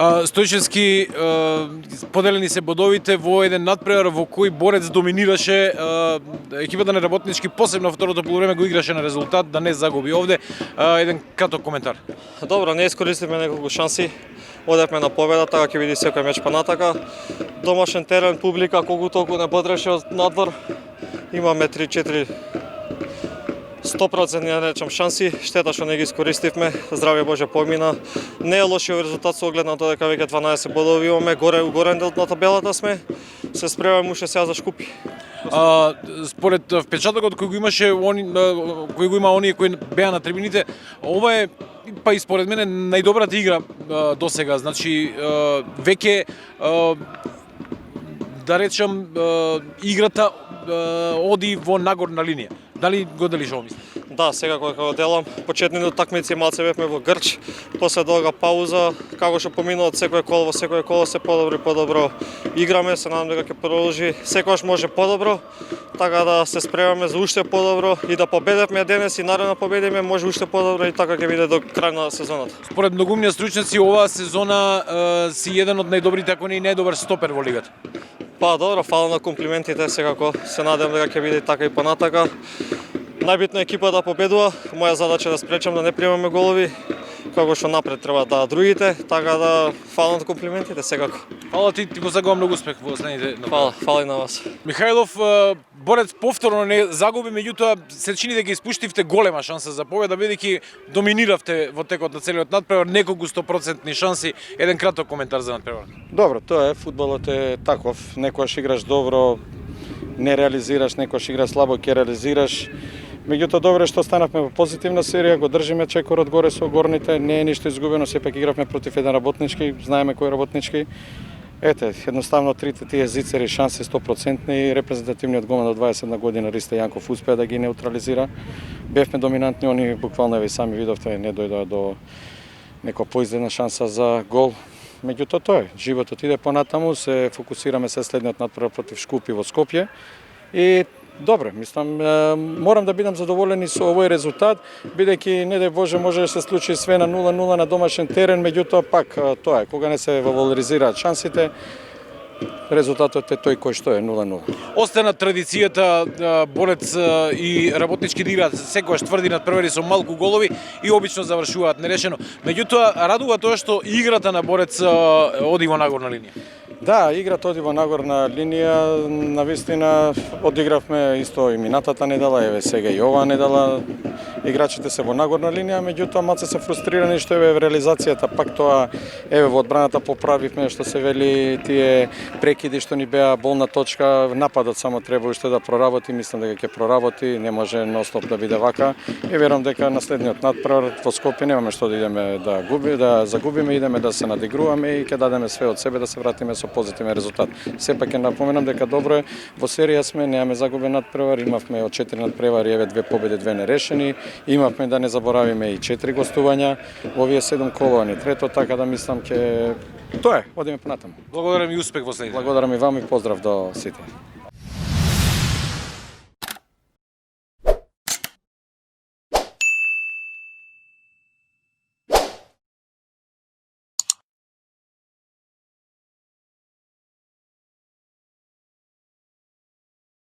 Стојчевски, поделени се бодовите во еден надпревар во кој Борец доминираше. Екипата на Работнички, посебно во второто полувреме, го играше на резултат да не загуби овде. Еден краток коментар. Добро, не искористивме неколку шанси. Одевме на победа, така ќе биде секој меч понатака. Домашен терен, публика, колку толку не потребаше од надвор. Имаме 3-4 100% не речам шанси, штета што не ги искористивме. Здравје Боже помина. Не е лошиот резултат со оглед на тоа дека веќе 12 бодови имаме, горе угорен дел на табелата сме. Се спремаме уште сега за Шкупи. Според впечатокот кој го имаше кој го има оние кои беа на трибините, ова е па и според мене најдобрата игра досега. Значи веќе да речам играта оди во нагорна линија. Дали го делиш ово мисли? Да, сега кога го делам, почетните утакмици малце бевме во грч, после долга пауза, како што поминува од секое коло се подобро и подобро играме, се надам дека ќе продолжи, секогаш може подобро, така да се спремаме за уште подобро и да победевме денес и наредно победиме, може уште подобро и така ќе биде до крај на сезоната. Според многумни стручњаци оваа сезона си еден од најдобрите, ако не и најдобар стопер во лигата. Па добро, фала на комплиментите, секако се надевам дека ќе биде така и понатака. Најбитно е екипа да победува, моја задача е да спречам да не приемаме голови, како што напред треба да другите, така да фала на комплиментите секако. Фала ти го сакувам многу успех во следните. Фала и на вас. Михајлов, Борец повторно не загуби, меѓутоа се чини дека испуштивте голема шанса за победа, бидејќи доминиравте во текот на целиот надпревар, неколку 100% шанси. Еден краток коментар за надпреварот. Добро, тоа е, фудбалот е таков, некојаш играш добро, не реализираш, некојаш играш слабо, ќе реализираш. Меѓутоа добро е што станавме во позитивна серија, го држиме чекорот горе со горните, не е ништо изгубено, сепак игравме против еден Работнички, знаеме кој е Работнички. Ете, едноставно трите тие зицери шанси 100% и репрезентативниот голман до 21 година Ристо Јанков успеа да ги неутрализира. Бевме доминантни, они буквално еве сами видовте, не дојдоа до некоја поиздена шанса за гол. Меѓутоа тоа е, животот иде понатаму, се фокусираме се следниот надпревар против Шкупи во Скопје и добро, мислам, морам да бидам задоволен и со овој резултат, бидејќи не дај Боже може да се случи све на 0-0 на домашен терен, меѓутоа пак тоа е, кога не се валоризираат шансите, резултатот е тој кој што е 0-0. Остана традицијата Борец и Работнички да играат секогаш тврди надпревари со малку голови и обично завршуваат нерешено. Меѓутоа радува тоа што играта на Борец оди во нагорна линија. Да, играта оди во нагорна линија, навистина одигравме исто и минатата недела, еве сега и оваа недела. Играчите се во нагорна линија, меѓутоа малце се фрустрирани што еве реализацијата пак тоа еве во одбраната поправивме што се вели тие прекиди што ни беа болна точка, нападот само треба уште да проработи, мислам дека ќе проработи, не може ностоп да биде вака и верувам дека на следниот надпревар во Скопје немаме што да идеме да загубиме, идеме да се надигруваме и ќе дадеме све од себе да се вратиме со позитивен резултат. Сепак ќе напоменам дека добро е, во серија сме, немаме загубен надпревар, имавме од 4 надпревари, еве 2 победи, 2 нерешени, имавме да не заборавиме и 4 гостувања, во овие 7 колони, трето, така да мислам ќе тоа е, одиме понатаму. Благодарам и успех во следните. Благодарам и вам и поздрав до сите.